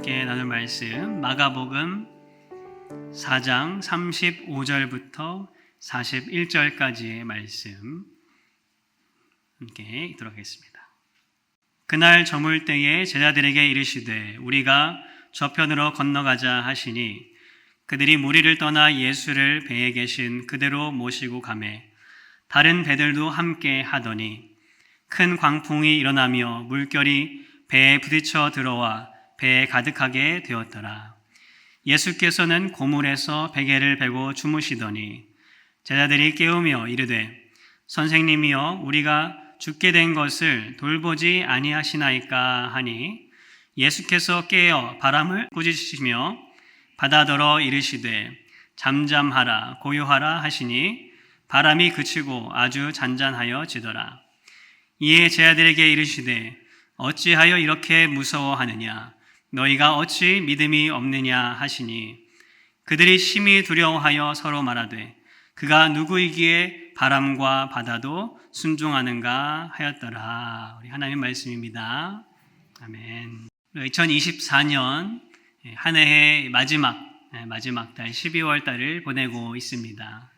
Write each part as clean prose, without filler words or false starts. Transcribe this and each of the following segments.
함께 나눌 말씀 마가복음 4장 35절부터 41절까지의 말씀 함께 읽도록 하겠습니다. 그날 저물 때에 제자들에게 이르시되 우리가 저편으로 건너가자 하시니 그들이 무리를 떠나 예수를 배에 계신 그대로 모시고 가매 다른 배들도 함께 하더니 큰 광풍이 일어나며 물결이 배에 부딪혀 들어와 배에 가득하게 되었더라. 예수께서는 고물에서 베개를 베고 주무시더니 제자들이 깨우며 이르되 선생님이여 우리가 죽게 된 것을 돌보지 아니하시나이까 하니 예수께서 깨어 바람을 꾸짖으시며 바다더러 이르시되 잠잠하라 고요하라 하시니 바람이 그치고 아주 잔잔하여 지더라. 이에 제자들에게 이르시되 어찌하여 이렇게 무서워하느냐 너희가 어찌 믿음이 없느냐 하시니 그들이 심히 두려워하여 서로 말하되 그가 누구이기에 바람과 바다도 순종하는가 하였더라. 우리 하나님의 말씀입니다. 아멘. 2024년 한 해의 마지막 달 12월 달을 보내고 있습니다.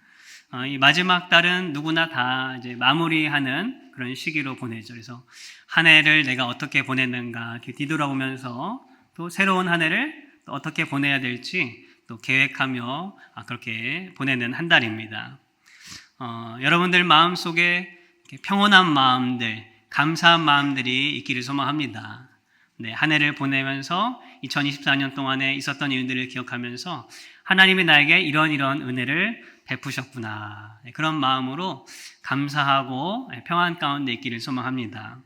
이 마지막 달은 누구나 다 이제 마무리하는 그런 시기로 보내죠. 그래서 한 해를 내가 어떻게 보냈는가 이렇게 뒤돌아보면서 또 새로운 한 해를 또 어떻게 보내야 될지 또 계획하며 그렇게 보내는 한 달입니다. 여러분들 마음속에 평온한 마음들, 감사한 마음들이 있기를 소망합니다. 네, 한 해를 보내면서 2024년 동안에 있었던 일들을 기억하면서 하나님이 나에게 이런 은혜를 베푸셨구나. 그런 마음으로 감사하고 평안 가운데 있기를 소망합니다.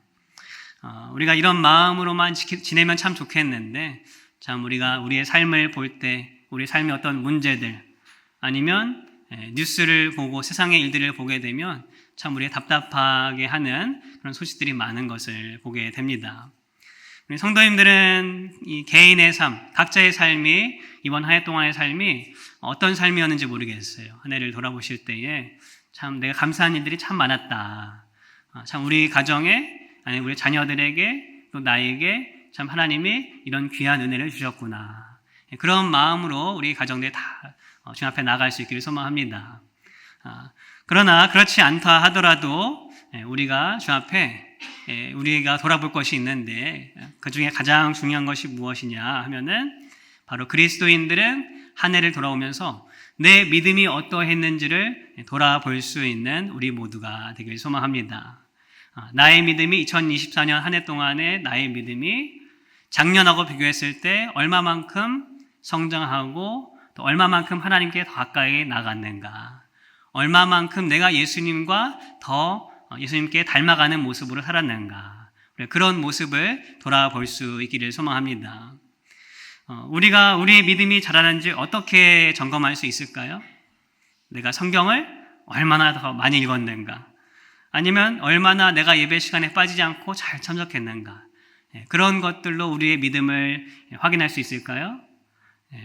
우리가 이런 마음으로만 지내면 참 좋겠는데 참 우리가 우리의 삶을 볼 때 우리 삶의 어떤 문제들 아니면 뉴스를 보고 세상의 일들을 보게 되면 참 우리가 답답하게 하는 그런 소식들이 많은 것을 보게 됩니다. 우리 성도님들은 이 개인의 삶, 각자의 삶이 이번 한 해 동안의 삶이 어떤 삶이었는지 모르겠어요. 한 해를 돌아보실 때에 참 내가 감사한 일들이 참 많았다. 참 우리 가정에 아니 우리 자녀들에게 또 나에게 참 하나님이 이런 귀한 은혜를 주셨구나. 그런 마음으로 우리 가정들이 다 주님 앞에 나갈 수 있기를 소망합니다. 그러나 그렇지 않다 하더라도 우리가 주님 앞에 우리가 돌아볼 것이 있는데 그 중에 가장 중요한 것이 무엇이냐 하면은 바로 그리스도인들은 한 해를 돌아오면서 내 믿음이 어떠했는지를 돌아볼 수 있는 우리 모두가 되길 소망합니다. 나의 믿음이 2024년 한 해 동안의 나의 믿음이 작년하고 비교했을 때 얼마만큼 성장하고 또 얼마만큼 하나님께 더 가까이 나갔는가, 얼마만큼 내가 예수님과 더 예수님께 닮아가는 모습으로 살았는가, 그런 모습을 돌아볼 수 있기를 소망합니다. 우리가 우리의 믿음이 자라는지 어떻게 점검할 수 있을까요? 내가 성경을 얼마나 더 많이 읽었는가, 아니면 얼마나 내가 예배 시간에 빠지지 않고 잘 참석했는가, 그런 것들로 우리의 믿음을 확인할 수 있을까요?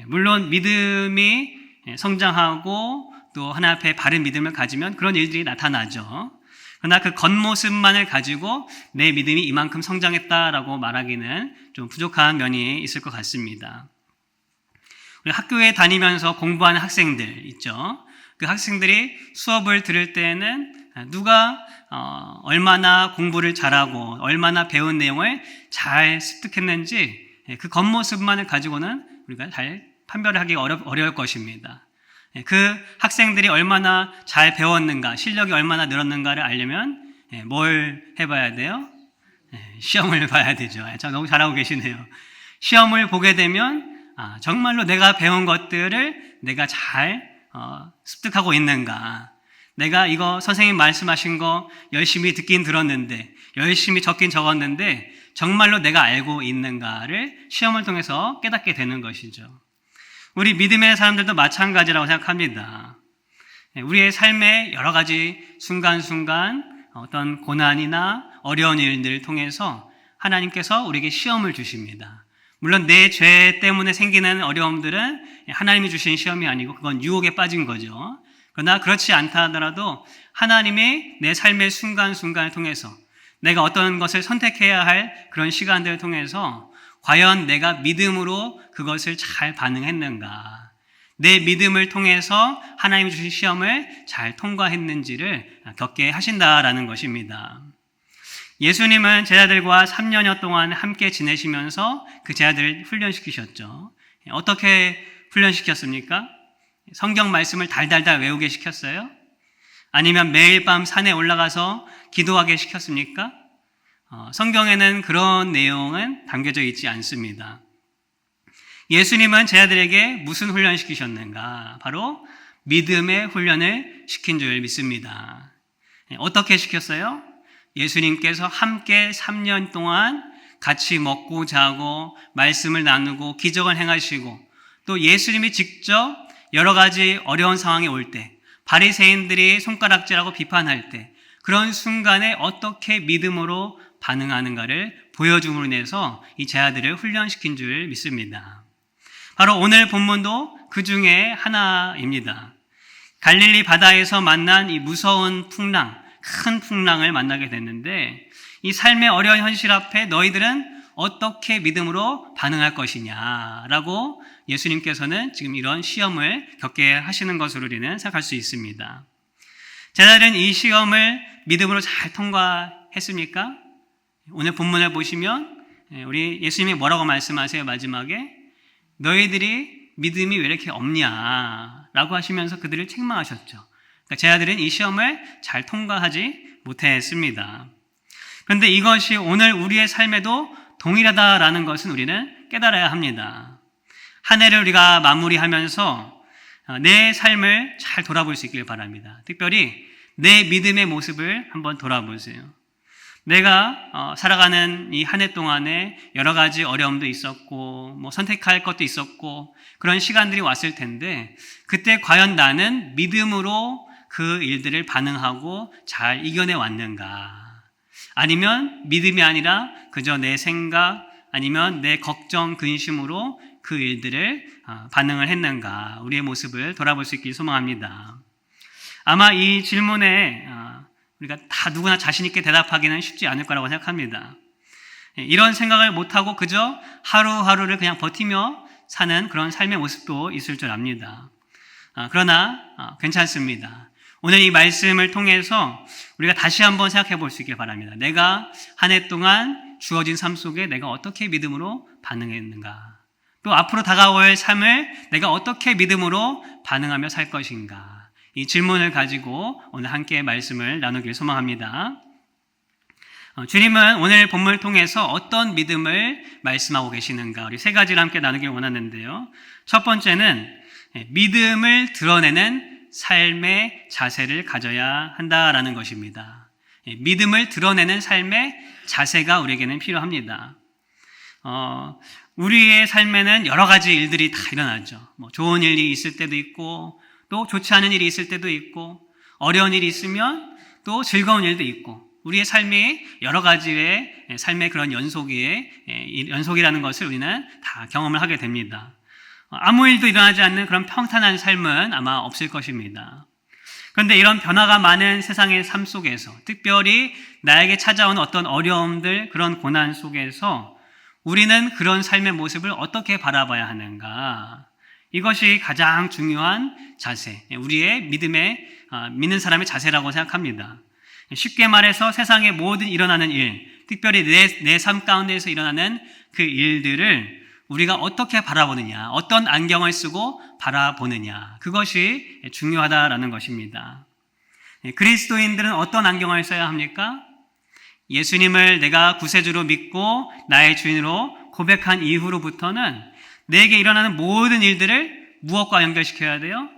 물론 믿음이 성장하고 또 하나님 앞에 바른 믿음을 가지면 그런 일들이 나타나죠. 그러나 그 겉모습만을 가지고 내 믿음이 이만큼 성장했다라고 말하기는 좀 부족한 면이 있을 것 같습니다. 우리 학교에 다니면서 공부하는 학생들 있죠. 그 학생들이 수업을 들을 때에는 누가 얼마나 공부를 잘하고 얼마나 배운 내용을 잘 습득했는지 그 겉모습만을 가지고는 우리가 잘 판별을 하기 어려울 것입니다. 그 학생들이 얼마나 잘 배웠는가, 실력이 얼마나 늘었는가를 알려면 뭘 해봐야 돼요? 시험을 봐야 되죠. 너무 잘하고 계시네요. 시험을 보게 되면 정말로 내가 배운 것들을 내가 잘 습득하고 있는가, 내가 이거 선생님 말씀하신 거 열심히 듣긴 들었는데 열심히 적긴 적었는데 정말로 내가 알고 있는가를 시험을 통해서 깨닫게 되는 것이죠. 우리 믿음의 사람들도 마찬가지라고 생각합니다. 우리의 삶의 여러 가지 순간순간 어떤 고난이나 어려운 일들을 통해서 하나님께서 우리에게 시험을 주십니다. 물론 내 죄 때문에 생기는 어려움들은 하나님이 주신 시험이 아니고 그건 유혹에 빠진 거죠. 그러나 그렇지 않다 하더라도 하나님이 내 삶의 순간순간을 통해서 내가 어떤 것을 선택해야 할 그런 시간들을 통해서 과연 내가 믿음으로 그것을 잘 반응했는가? 내 믿음을 통해서 하나님 주신 시험을 잘 통과했는지를 겪게 하신다라는 것입니다. 예수님은 제자들과 3년여 동안 함께 지내시면서 그 제자들을 훈련시키셨죠. 어떻게 훈련시켰습니까? 성경 말씀을 달달달 외우게 시켰어요? 아니면 매일 밤 산에 올라가서 기도하게 시켰습니까? 성경에는 그런 내용은 담겨져 있지 않습니다. 예수님은 제자들에게 무슨 훈련을 시키셨는가? 바로 믿음의 훈련을 시킨 줄 믿습니다. 어떻게 시켰어요? 예수님께서 함께 3년 동안 같이 먹고 자고 말씀을 나누고 기적을 행하시고 또 예수님이 직접 여러 가지 어려운 상황이 올 때 바리새인들이 손가락질하고 비판할 때 그런 순간에 어떻게 믿음으로 반응하는가를 보여줌으로 인해서 이 제자들을 훈련시킨 줄 믿습니다. 바로 오늘 본문도 그 중에 하나입니다. 갈릴리 바다에서 만난 이 무서운 풍랑, 큰 풍랑을 만나게 됐는데 이 삶의 어려운 현실 앞에 너희들은 어떻게 믿음으로 반응할 것이냐라고 예수님께서는 지금 이런 시험을 겪게 하시는 것으로 우리는 생각할 수 있습니다. 제자들은 이 시험을 믿음으로 잘 통과했습니까? 오늘 본문을 보시면 우리 예수님이 뭐라고 말씀하세요? 마지막에 너희들이 믿음이 왜 이렇게 없냐라고 하시면서 그들을 책망하셨죠. 그러니까 제자들은 이 시험을 잘 통과하지 못했습니다. 그런데 이것이 오늘 우리의 삶에도 동일하다라는 것은 우리는 깨달아야 합니다. 한 해를 우리가 마무리하면서 내 삶을 잘 돌아볼 수 있길 바랍니다. 특별히 내 믿음의 모습을 한번 돌아보세요. 내가 살아가는 이 한 해 동안에 여러 가지 어려움도 있었고 선택할 것도 있었고 그런 시간들이 왔을 텐데 그때 과연 나는 믿음으로 그 일들을 반응하고 잘 이겨내 왔는가? 아니면 믿음이 아니라 그저 내 생각 아니면 내 걱정, 근심으로 그 일들을 반응을 했는가? 우리의 모습을 돌아볼 수 있길 소망합니다. 아마 이 질문에 우리가 다 누구나 자신 있게 대답하기는 쉽지 않을 거라고 생각합니다. 이런 생각을 못하고 그저 하루하루를 그냥 버티며 사는 그런 삶의 모습도 있을 줄 압니다. 그러나 괜찮습니다. 오늘 이 말씀을 통해서 우리가 다시 한번 생각해 볼 수 있길 바랍니다. 내가 한 해 동안 주어진 삶 속에 내가 어떻게 믿음으로 반응했는가? 또 앞으로 다가올 삶을 내가 어떻게 믿음으로 반응하며 살 것인가? 이 질문을 가지고 오늘 함께 말씀을 나누길 소망합니다. 주님은 오늘 본문을 통해서 어떤 믿음을 말씀하고 계시는가? 우리 세 가지를 함께 나누길 원하는데요. 첫 번째는 믿음을 드러내는 삶의 자세를 가져야 한다라는 것입니다. 믿음을 드러내는 삶의 자세가 우리에게는 필요합니다. 우리의 삶에는 여러 가지 일들이 다 일어나죠. 좋은 일이 있을 때도 있고 또 좋지 않은 일이 있을 때도 있고 어려운 일이 있으면 또 즐거운 일도 있고 우리의 삶이 여러 가지의 삶의 그런 연속이라는 것을 우리는 다 경험을 하게 됩니다. 아무 일도 일어나지 않는 그런 평탄한 삶은 아마 없을 것입니다. 그런데 이런 변화가 많은 세상의 삶 속에서 특별히 나에게 찾아온 어떤 어려움들, 그런 고난 속에서 우리는 그런 삶의 모습을 어떻게 바라봐야 하는가? 이것이 가장 중요한 자세, 우리의 믿는 사람의 자세라고 생각합니다. 쉽게 말해서 세상의 모든 일어나는 일, 특별히 내 삶 가운데에서 일어나는 그 일들을 우리가 어떻게 바라보느냐, 어떤 안경을 쓰고 바라보느냐, 그것이 중요하다라는 것입니다. 그리스도인들은 어떤 안경을 써야 합니까? 예수님을 내가 구세주로 믿고 나의 주인으로 고백한 이후로부터는 내게 일어나는 모든 일들을 무엇과 연결시켜야 돼요?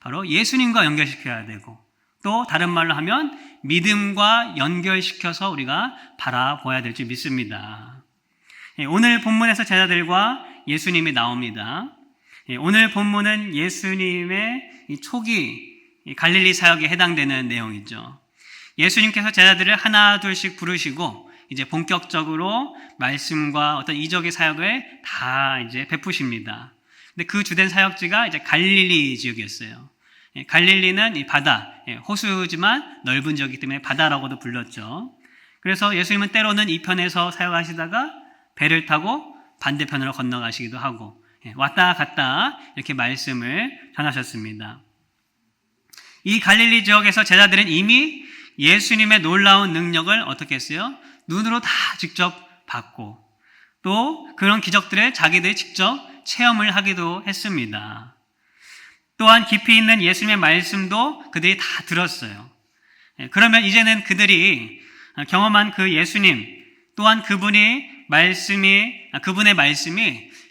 바로 예수님과 연결시켜야 되고 또 다른 말로 하면 믿음과 연결시켜서 우리가 바라봐야 될 줄 믿습니다. 오늘 본문에서 제자들과 예수님이 나옵니다. 오늘 본문은 예수님의 초기 갈릴리 사역에 해당되는 내용이죠. 예수님께서 제자들을 하나 둘씩 부르시고 이제 본격적으로 말씀과 어떤 이적의 사역을 다 이제 베푸십니다. 근데 그 주된 사역지가 이제 갈릴리 지역이었어요. 갈릴리는 이 바다, 호수지만 넓은 지역이기 때문에 바다라고도 불렀죠. 그래서 예수님은 때로는 이 편에서 사역하시다가 배를 타고 반대편으로 건너가시기도 하고 왔다 갔다 이렇게 말씀을 전하셨습니다. 이 갈릴리 지역에서 제자들은 이미 예수님의 놀라운 능력을 어떻게 했어요? 눈으로 다 직접 봤고 또 그런 기적들을 자기들이 직접 체험을 하기도 했습니다. 또한 깊이 있는 예수님의 말씀도 그들이 다 들었어요. 그러면 이제는 그들이 경험한 그 예수님 또한 그분의 말씀이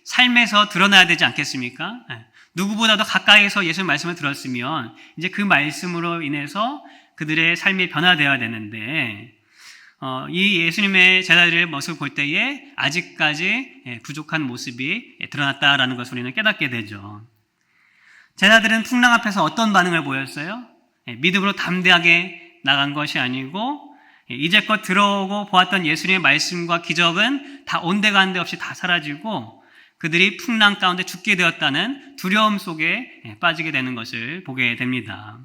삶에서 드러나야 되지 않겠습니까? 누구보다도 가까이서 예수님 말씀을 들었으면 이제 그 말씀으로 인해서 그들의 삶이 변화되어야 되는데 이 예수님의 제자들의 모습을 볼 때에 아직까지 부족한 모습이 드러났다라는 것을 우리는 깨닫게 되죠. 제자들은 풍랑 앞에서 어떤 반응을 보였어요? 믿음으로 담대하게 나간 것이 아니고 이제껏 들어오고 보았던 예수님의 말씀과 기적은 다 온데간데 없이 다 사라지고 그들이 풍랑 가운데 죽게 되었다는 두려움 속에 빠지게 되는 것을 보게 됩니다.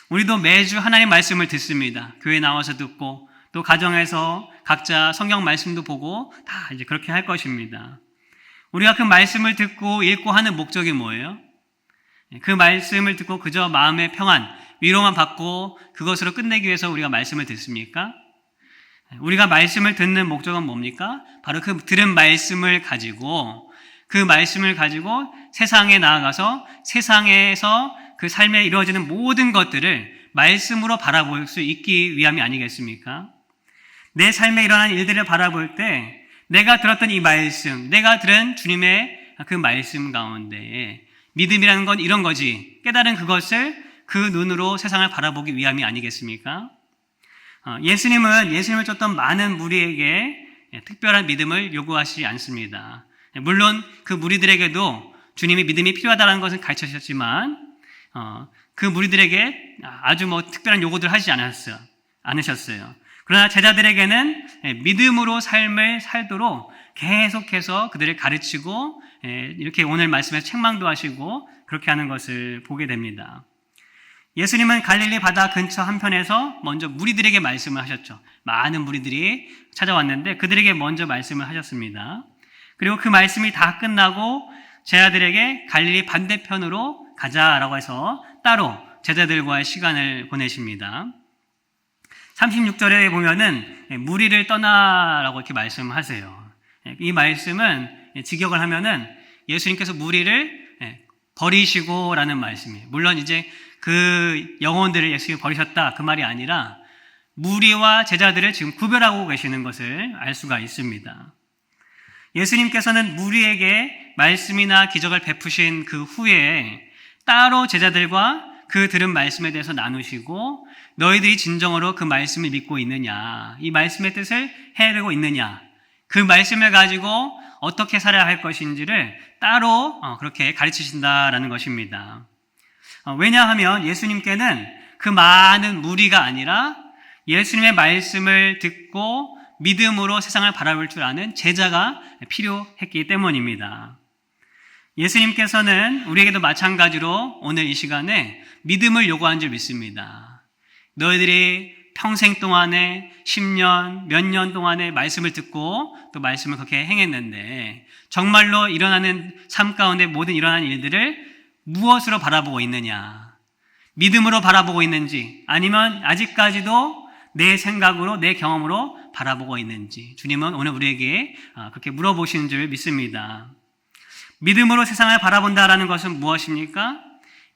우리도 매주 하나님 말씀을 듣습니다. 교회 나와서 듣고 또 가정에서 각자 성경 말씀도 보고 다 이제 그렇게 할 것입니다. 우리가 그 말씀을 듣고 읽고 하는 목적이 뭐예요? 그 말씀을 듣고 그저 마음의 평안, 위로만 받고 그것으로 끝내기 위해서 우리가 말씀을 듣습니까? 우리가 말씀을 듣는 목적은 뭡니까? 바로 그 들은 말씀을 가지고 세상에 나아가서 세상에서 그 삶에 이루어지는 모든 것들을 말씀으로 바라볼 수 있기 위함이 아니겠습니까? 내 삶에 일어난 일들을 바라볼 때 내가 들었던 이 말씀, 내가 들은 주님의 그 말씀 가운데 믿음이라는 건 이런 거지. 깨달은 그것을 그 눈으로 세상을 바라보기 위함이 아니겠습니까? 예수님을 쫓던 많은 무리에게 특별한 믿음을 요구하시지 않습니다. 물론 그 무리들에게도 주님이 믿음이 필요하다는 것을 가르치셨지만 그 무리들에게 아주 특별한 요구들을 하지 않으셨어요. 그러나 제자들에게는 믿음으로 삶을 살도록 계속해서 그들을 가르치고 이렇게 오늘 말씀에서 책망도 하시고 그렇게 하는 것을 보게 됩니다. 예수님은 갈릴리 바다 근처 한편에서 먼저 무리들에게 말씀을 하셨죠. 많은 무리들이 찾아왔는데 그들에게 먼저 말씀을 하셨습니다. 그리고 그 말씀이 다 끝나고 제자들에게 갈릴리 반대편으로 가자라고 해서 따로 제자들과의 시간을 보내십니다. 36절에 보면은 무리를 떠나라고 이렇게 말씀하세요. 이 말씀은 직역을 하면은 예수님께서 무리를 버리시고라는 말씀이에요. 물론 이제 그 영혼들을 예수님이 버리셨다 그 말이 아니라 무리와 제자들을 지금 구별하고 계시는 것을 알 수가 있습니다. 예수님께서는 무리에게 말씀이나 기적을 베푸신 그 후에 따로 제자들과 그 들은 말씀에 대해서 나누시고 너희들이 진정으로 그 말씀을 믿고 있느냐, 이 말씀의 뜻을 헤아리고 있느냐, 그 말씀을 가지고 어떻게 살아야 할 것인지를 따로 그렇게 가르치신다라는 것입니다. 왜냐하면 예수님께는 그 많은 무리가 아니라 예수님의 말씀을 듣고 믿음으로 세상을 바라볼 줄 아는 제자가 필요했기 때문입니다. 예수님께서는 우리에게도 마찬가지로 오늘 이 시간에 믿음을 요구한 줄 믿습니다. 너희들이 평생 동안에 10년, 몇 년 동안에 말씀을 듣고 또 말씀을 그렇게 행했는데 정말로 일어나는 삶 가운데 모든 일어나는 일들을 무엇으로 바라보고 있느냐? 믿음으로 바라보고 있는지 아니면 아직까지도 내 생각으로 내 경험으로 바라보고 있는지 주님은 오늘 우리에게 그렇게 물어보시는 줄 믿습니다. 믿음으로 세상을 바라본다라는 것은 무엇입니까?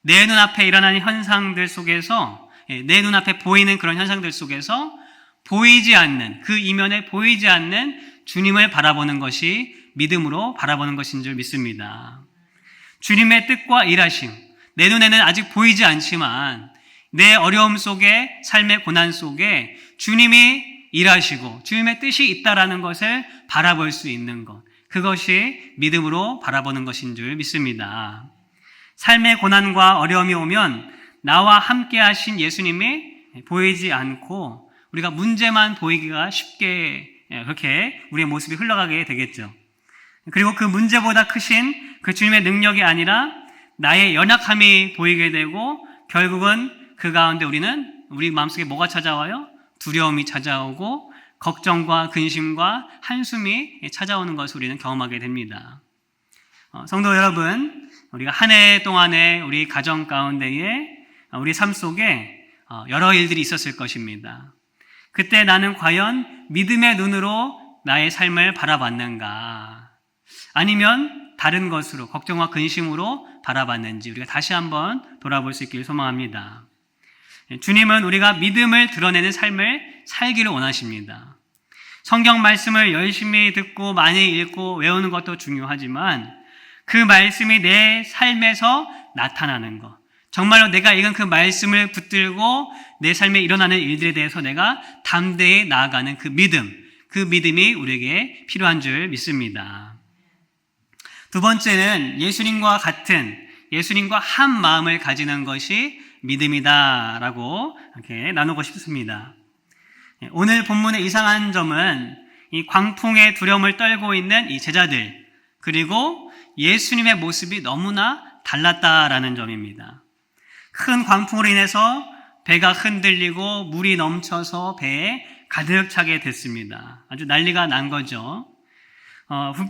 내 눈앞에 일어나는 현상들 속에서 내 눈앞에 보이는 그런 현상들 속에서 보이지 않는 그 이면에 보이지 않는 주님을 바라보는 것이 믿음으로 바라보는 것인 줄 믿습니다. 주님의 뜻과 일하심, 내 눈에는 아직 보이지 않지만 내 어려움 속에 삶의 고난 속에 주님이 일하시고 주님의 뜻이 있다라는 것을 바라볼 수 있는 것, 그것이 믿음으로 바라보는 것인 줄 믿습니다. 삶의 고난과 어려움이 오면 나와 함께 하신 예수님이 보이지 않고 우리가 문제만 보이기가 쉽게 그렇게 우리의 모습이 흘러가게 되겠죠. 그리고 그 문제보다 크신 그 주님의 능력이 아니라 나의 연약함이 보이게 되고 결국은 그 가운데 우리 마음속에 뭐가 찾아와요? 두려움이 찾아오고 걱정과 근심과 한숨이 찾아오는 것을 우리는 경험하게 됩니다. 성도 여러분, 우리가 한 해 동안에 우리 가정 가운데에 우리 삶 속에 여러 일들이 있었을 것입니다. 그때 나는 과연 믿음의 눈으로 나의 삶을 바라봤는가? 아니면 다른 것으로, 걱정과 근심으로 바라봤는지 우리가 다시 한번 돌아볼 수 있기를 소망합니다. 주님은 우리가 믿음을 드러내는 삶을 살기를 원하십니다. 성경 말씀을 열심히 듣고 많이 읽고 외우는 것도 중요하지만 그 말씀이 내 삶에서 나타나는 것, 정말로 내가 읽은 그 말씀을 붙들고 내 삶에 일어나는 일들에 대해서 내가 담대히 나아가는 그 믿음이 우리에게 필요한 줄 믿습니다. 두 번째는 예수님과 한 마음을 가지는 것이 믿음이다라고 이렇게 나누고 싶습니다. 오늘 본문의 이상한 점은 이 광풍의 두려움을 떨고 있는 이 제자들, 그리고 예수님의 모습이 너무나 달랐다라는 점입니다. 큰 광풍으로 인해서 배가 흔들리고 물이 넘쳐서 배에 가득 차게 됐습니다. 아주 난리가 난 거죠.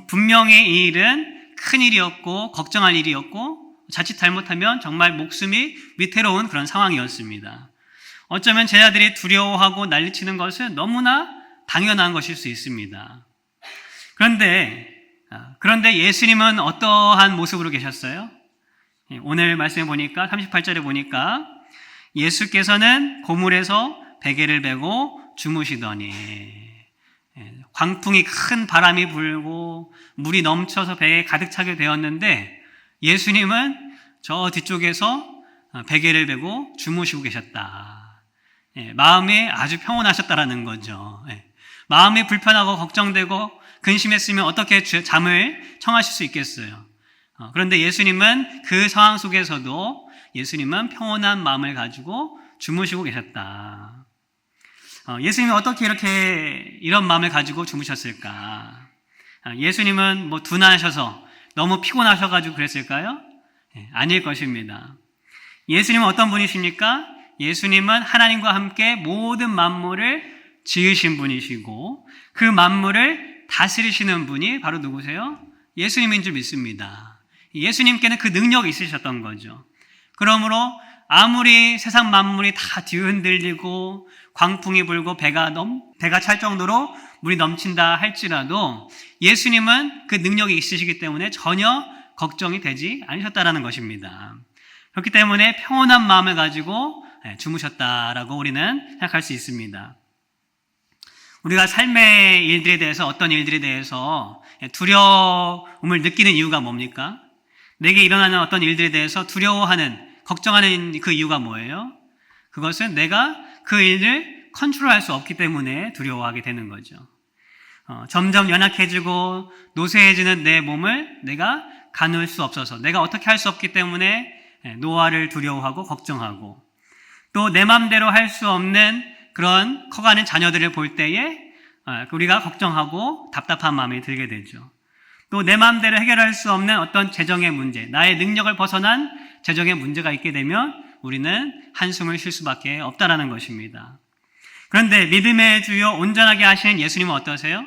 분명히 이 일은 큰 일이었고 걱정할 일이었고 자칫 잘못하면 정말 목숨이 위태로운 그런 상황이었습니다. 어쩌면 제자들이 두려워하고 난리치는 것은 너무나 당연한 것일 수 있습니다. 그런데 예수님은 어떠한 모습으로 계셨어요? 오늘 말씀에 보니까 38절에 보니까 예수께서는 고물에서 베개를 베고 주무시더니, 광풍이 큰 바람이 불고 물이 넘쳐서 배에 가득 차게 되었는데 예수님은 저 뒤쪽에서 베개를 베고 주무시고 계셨다. 마음이 아주 평온하셨다라는 거죠. 마음이 불편하고 걱정되고 근심했으면 어떻게 잠을 청하실 수 있겠어요? 그런데 예수님은 그 상황 속에서도 예수님은 평온한 마음을 가지고 주무시고 계셨다. 예수님이 어떻게 이런 마음을 가지고 주무셨을까? 예수님은 둔하셔서 너무 피곤하셔가지고 그랬을까요? 아닐 것입니다. 예수님은 어떤 분이십니까? 예수님은 하나님과 함께 모든 만물을 지으신 분이시고 그 만물을 다스리시는 분이 바로 누구세요? 예수님인 줄 믿습니다. 예수님께는 그 능력이 있으셨던 거죠. 그러므로 아무리 세상 만물이 다 뒤흔들리고 광풍이 불고 배가 찰 정도로 물이 넘친다 할지라도 예수님은 그 능력이 있으시기 때문에 전혀 걱정이 되지 않으셨다라는 것입니다. 그렇기 때문에 평온한 마음을 가지고 주무셨다라고 우리는 생각할 수 있습니다. 우리가 삶의 일들에 대해서, 어떤 일들에 대해서 두려움을 느끼는 이유가 뭡니까? 내게 일어나는 어떤 일들에 대해서 두려워하는, 걱정하는 그 이유가 뭐예요? 그것은 내가 그 일을 컨트롤할 수 없기 때문에 두려워하게 되는 거죠. 점점 연약해지고 노쇠해지는 내 몸을 내가 가눌 수 없어서, 내가 어떻게 할 수 없기 때문에 노화를 두려워하고 걱정하고, 또 내 마음대로 할 수 없는 그런 커가는 자녀들을 볼 때에 우리가 걱정하고 답답한 마음이 들게 되죠. 또 내 마음대로 해결할 수 없는 어떤 재정의 문제, 나의 능력을 벗어난 재정의 문제가 있게 되면 우리는 한숨을 쉴 수밖에 없다라는 것입니다. 그런데 믿음의 주요 온전하게 하시는 예수님은 어떠세요?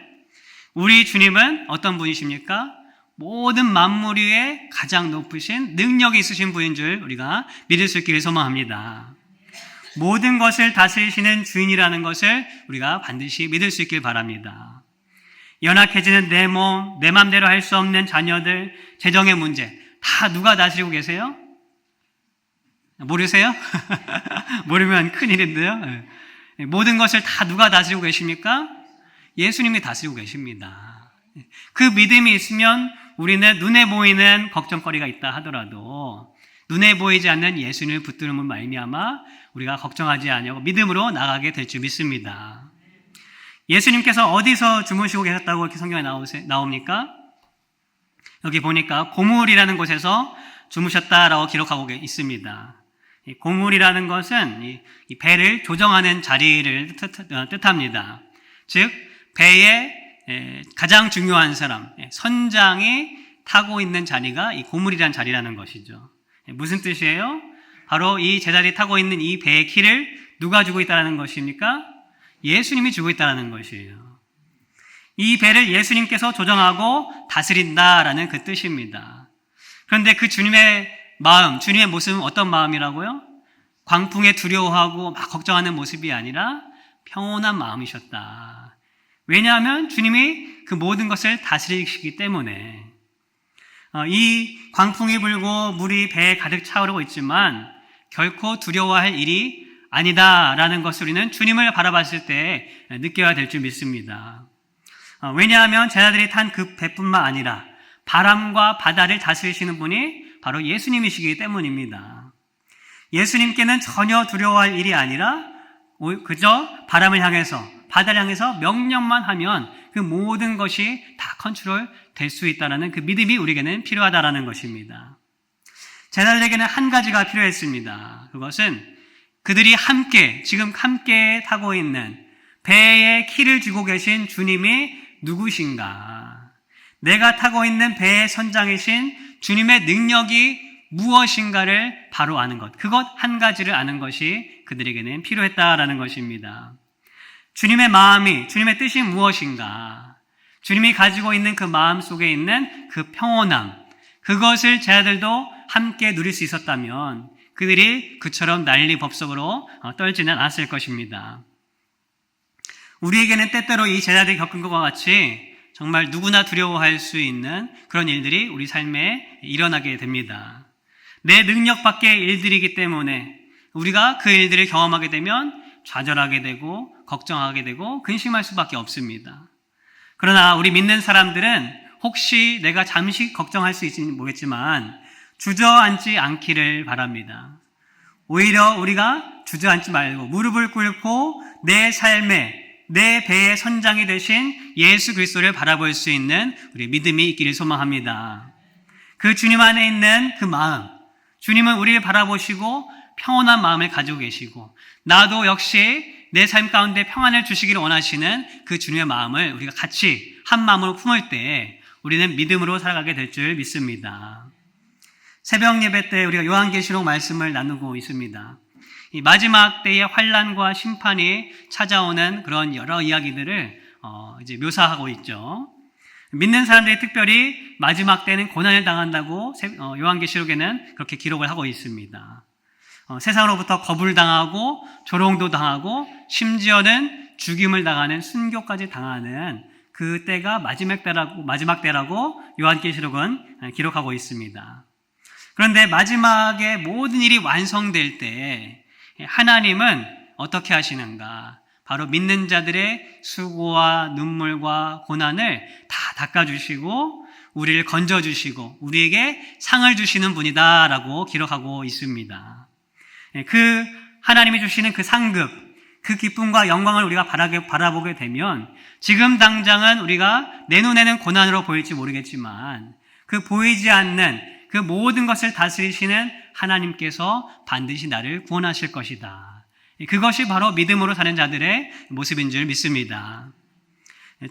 우리 주님은 어떤 분이십니까? 모든 만물 위에 가장 높으신 능력이 있으신 분인 줄 우리가 믿을 수 있기를 소망합니다. 모든 것을 다스리시는 주인이라는 것을 우리가 반드시 믿을 수 있길 바랍니다. 연약해지는 내 몸, 내 맘대로 할 수 없는 자녀들, 재정의 문제, 다 누가 다스리고 계세요? 모르세요? 모르면 큰일인데요. 모든 것을 다 누가 다스리고 계십니까? 예수님이 다스리고 계십니다. 그 믿음이 있으면 우리는 눈에 보이는 걱정거리가 있다 하더라도 눈에 보이지 않는 예수님을 붙들음을 말미암아 우리가 걱정하지 아니하고 믿음으로 나가게 될 줄 믿습니다. 예수님께서 어디서 주무시고 계셨다고 이렇게 성경에 나옵니까? 여기 보니까 고물이라는 곳에서 주무셨다라고 기록하고 있습니다. 이 고물이라는 것은 이 배를 조정하는 자리를 뜻합니다. 즉 배의 가장 중요한 사람, 선장이 타고 있는 자리가 이 고물이라는 자리라는 것이죠. 무슨 뜻이에요? 바로 이 제자들이 타고 있는 이 배의 키를 누가 주고 있다는 것입니까? 예수님이 주고 있다는 것이에요. 이 배를 예수님께서 조정하고 다스린다라는 그 뜻입니다. 그런데 그 주님의 마음, 주님의 모습은 어떤 마음이라고요? 광풍에 두려워하고 막 걱정하는 모습이 아니라 평온한 마음이셨다. 왜냐하면 주님이 그 모든 것을 다스리시기 때문에. 이 광풍이 불고 물이 배에 가득 차오르고 있지만 결코 두려워할 일이 아니다라는 것을 우리는 주님을 바라봤을 때 느껴야 될 줄 믿습니다. 왜냐하면 제자들이 탄 그 배뿐만 아니라 바람과 바다를 다스리시는 분이 바로 예수님이시기 때문입니다. 예수님께는 전혀 두려워할 일이 아니라 그저 바람을 향해서, 바다를 향해서 명령만 하면 그 모든 것이 다 컨트롤 될 수 있다는 그 믿음이 우리에게는 필요하다는 것입니다. 제자들에게는 한 가지가 필요했습니다. 그것은 그들이 지금 함께 타고 있는 배에 키를 쥐고 계신 주님이 누구신가? 내가 타고 있는 배의 선장이신 주님의 능력이 무엇인가를 바로 아는 것. 그것 한 가지를 아는 것이 그들에게는 필요했다라는 것입니다. 주님의 마음이, 주님의 뜻이 무엇인가? 주님이 가지고 있는 그 마음 속에 있는 그 평온함, 그것을 제자들도 함께 누릴 수 있었다면 그들이 그처럼 난리 법석으로 떨지는 않았을 것입니다. 우리에게는 때때로 이 제자들이 겪은 것과 같이 정말 누구나 두려워할 수 있는 그런 일들이 우리 삶에 일어나게 됩니다. 내 능력 밖의 일들이기 때문에 우리가 그 일들을 경험하게 되면 좌절하게 되고 걱정하게 되고 근심할 수밖에 없습니다. 그러나 우리 믿는 사람들은 혹시 내가 잠시 걱정할 수 있을지 모르겠지만 주저앉지 않기를 바랍니다. 오히려 우리가 주저앉지 말고 무릎을 꿇고 내 삶에, 내 배의 선장이 되신 예수 그리스도를 바라볼 수 있는 우리 믿음이 있기를 소망합니다. 그 주님 안에 있는 그 마음, 주님은 우리를 바라보시고 평온한 마음을 가지고 계시고 나도 역시 내 삶 가운데 평안을 주시기를 원하시는 그 주님의 마음을 우리가 같이 한 마음으로 품을 때 우리는 믿음으로 살아가게 될 줄 믿습니다. 새벽 예배 때 우리가 요한계시록 말씀을 나누고 있습니다. 이 마지막 때의 환난과 심판이 찾아오는 그런 여러 이야기들을 이제 묘사하고 있죠. 믿는 사람들이 특별히 마지막 때는 고난을 당한다고 요한계시록에는 그렇게 기록을 하고 있습니다. 세상으로부터 거부를 당하고 조롱도 당하고 심지어는 죽임을 당하는 순교까지 당하는 그 때가 마지막 때라고 요한계시록은 기록하고 있습니다. 그런데 마지막에 모든 일이 완성될 때 하나님은 어떻게 하시는가? 바로 믿는 자들의 수고와 눈물과 고난을 다 닦아주시고 우리를 건져주시고 우리에게 상을 주시는 분이다라고 기록하고 있습니다. 그 하나님이 주시는 그 상급, 그 기쁨과 영광을 우리가 바라보게 되면 지금 당장은 우리가 내 눈에는 고난으로 보일지 모르겠지만 그 보이지 않는 그 모든 것을 다스리시는 하나님께서 반드시 나를 구원하실 것이다. 그것이 바로 믿음으로 사는 자들의 모습인 줄 믿습니다.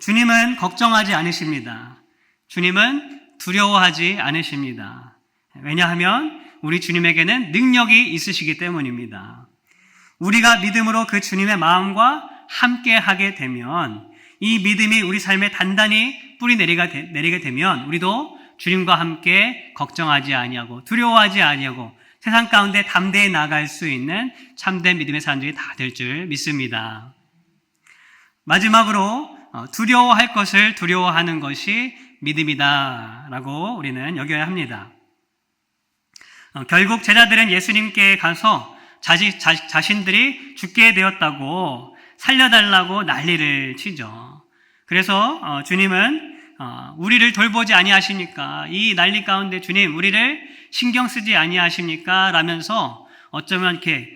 주님은 걱정하지 않으십니다. 주님은 두려워하지 않으십니다. 왜냐하면 우리 주님에게는 능력이 있으시기 때문입니다. 우리가 믿음으로 그 주님의 마음과 함께 하게 되면 이 믿음이 우리 삶에 단단히 뿌리 내리게 되면 우리도 주님과 함께 걱정하지 아니하고 두려워하지 아니하고 세상 가운데 담대히 나아갈 수 있는 참된 믿음의 사람들이 다 될 줄 믿습니다. 마지막으로 두려워할 것을 두려워하는 것이 믿음이다라고 우리는 여겨야 합니다. 결국 제자들은 예수님께 가서 자신들이 죽게 되었다고 살려달라고 난리를 치죠. 그래서 주님은 우리를 돌보지 아니하십니까? 이 난리 가운데 주님 우리를 신경 쓰지 아니하십니까? 라면서 어쩌면 이렇게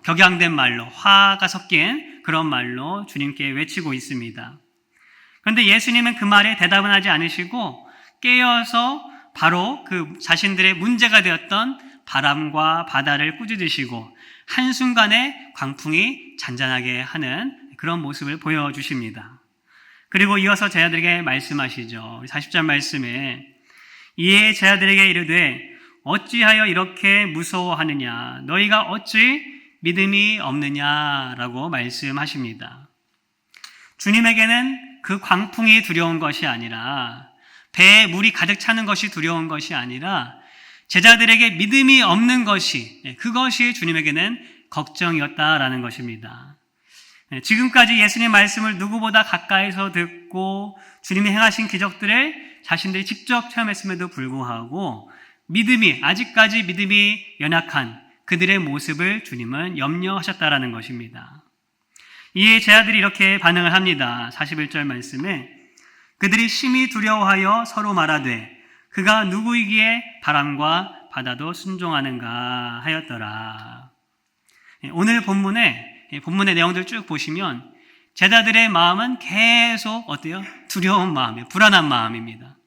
격양된 말로 화가 섞인 그런 말로 주님께 외치고 있습니다. 그런데 예수님은 그 말에 대답은 하지 않으시고 깨어서 바로 그 자신들의 문제가 되었던 바람과 바다를 꾸짖으시고 한순간에 광풍이 잔잔하게 하는 그런 모습을 보여주십니다. 그리고 이어서 제자들에게 말씀하시죠. 40절 말씀에 이에 제자들에게 이르되 어찌하여 이렇게 무서워하느냐 너희가 어찌 믿음이 없느냐라고 말씀하십니다. 주님에게는 그 광풍이 두려운 것이 아니라, 배에 물이 가득 차는 것이 두려운 것이 아니라, 제자들에게 믿음이 없는 것이, 그것이 주님에게는 걱정이었다라는 것입니다. 지금까지 예수님 말씀을 누구보다 가까이서 듣고 주님이 행하신 기적들을 자신들이 직접 체험했음에도 불구하고 아직까지 믿음이 연약한 그들의 모습을 주님은 염려하셨다라는 것입니다. 이에 제자들이 이렇게 반응을 합니다. 41절 말씀에 그들이 심히 두려워하여 서로 말하되 그가 누구이기에 바람과 바다도 순종하는가 하였더라. 오늘 본문의 내용들 쭉 보시면 제자들의 마음은 계속 어때요? 두려운 마음이에요. 불안한 마음입니다.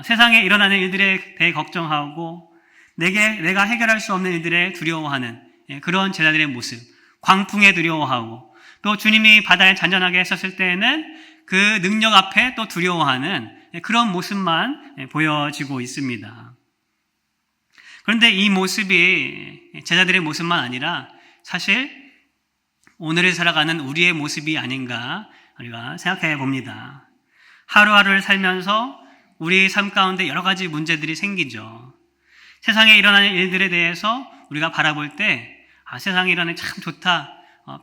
세상에 일어나는 일들에 대해 걱정하고 내가 해결할 수 없는 일들에 두려워하는 그런 제자들의 모습, 광풍에 두려워하고 또 주님이 바다에 잔잔하게 했었을 때에는 그 능력 앞에 또 두려워하는 그런 모습만 보여지고 있습니다. 그런데 이 모습이 제자들의 모습만 아니라 사실 오늘을 살아가는 우리의 모습이 아닌가 우리가 생각해 봅니다. 하루하루를 살면서 우리 삶 가운데 여러 가지 문제들이 생기죠. 세상에 일어나는 일들에 대해서 우리가 바라볼 때 세상에 일어나는 참 좋다,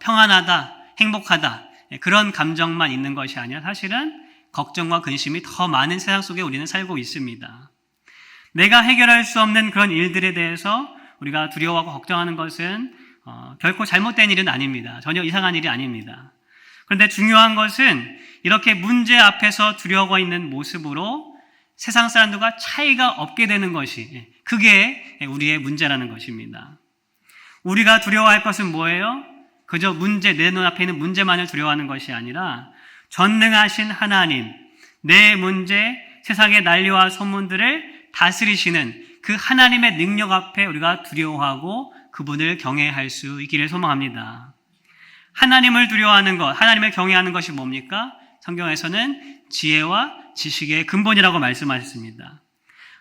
평안하다, 행복하다 그런 감정만 있는 것이 아니라 사실은 걱정과 근심이 더 많은 세상 속에 우리는 살고 있습니다. 내가 해결할 수 없는 그런 일들에 대해서 우리가 두려워하고 걱정하는 것은 결코 잘못된 일은 아닙니다. 전혀 이상한 일이 아닙니다. 그런데 중요한 것은 이렇게 문제 앞에서 두려워 있는 모습으로 세상 사람들과 차이가 없게 되는 것이 그게 우리의 문제라는 것입니다. 우리가 두려워할 것은 뭐예요? 그저 내 눈앞에 있는 문제만을 두려워하는 것이 아니라 전능하신 하나님, 내 문제, 세상의 난리와 소문들을 다스리시는 그 하나님의 능력 앞에 우리가 두려워하고 그분을 경외할 수 있기를 소망합니다. 하나님을 두려워하는 것, 하나님을 경외하는 것이 뭡니까? 성경에서는 지혜와 지식의 근본이라고 말씀하셨습니다.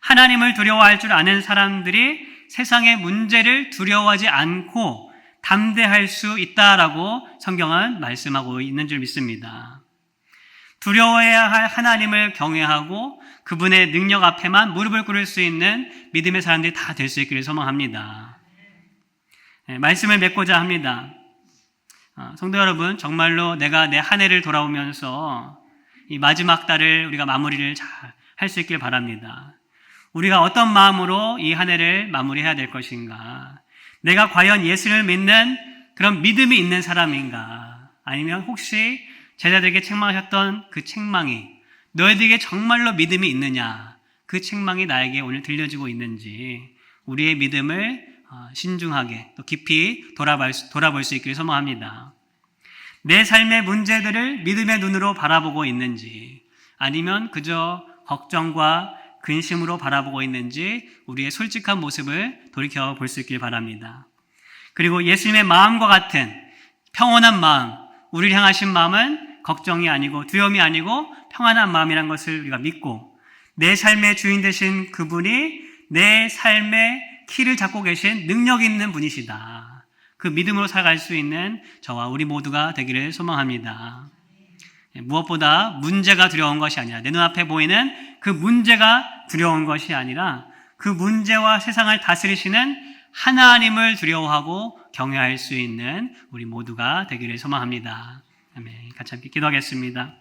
하나님을 두려워할 줄 아는 사람들이 세상의 문제를 두려워하지 않고 담대할 수 있다라고 성경은 말씀하고 있는 줄 믿습니다. 두려워해야 할 하나님을 경외하고 그분의 능력 앞에만 무릎을 꿇을 수 있는 믿음의 사람들이 다 될 수 있기를 소망합니다. 말씀을 맺고자 합니다. 성도 여러분, 정말로 내가 내 한 해를 돌아오면서 이 마지막 달을 우리가 마무리를 잘 할 수 있길 바랍니다. 우리가 어떤 마음으로 이 한 해를 마무리해야 될 것인가? 내가 과연 예수를 믿는 그런 믿음이 있는 사람인가? 아니면 혹시 제자들에게 책망하셨던 그 책망이 너희들에게 정말로 믿음이 있느냐? 그 책망이 나에게 오늘 들려지고 있는지 우리의 믿음을 신중하게 또 깊이 돌아볼 수 있기를 소망합니다. 내 삶의 문제들을 믿음의 눈으로 바라보고 있는지 아니면 그저 걱정과 근심으로 바라보고 있는지 우리의 솔직한 모습을 돌이켜 볼 수 있길 바랍니다. 그리고 예수님의 마음과 같은 평온한 마음, 우리를 향하신 마음은 걱정이 아니고 두려움이 아니고 평안한 마음이라는 것을 우리가 믿고 내 삶의 주인 되신 그분이 내 삶의 키를 잡고 계신 능력 있는 분이시다. 그 믿음으로 살아갈 수 있는 저와 우리 모두가 되기를 소망합니다. 무엇보다 문제가 두려운 것이 아니라 내 눈앞에 보이는 그 문제가 두려운 것이 아니라 그 문제와 세상을 다스리시는 하나님을 두려워하고 경외할 수 있는 우리 모두가 되기를 소망합니다. 아멘. 같이 함께 기도하겠습니다.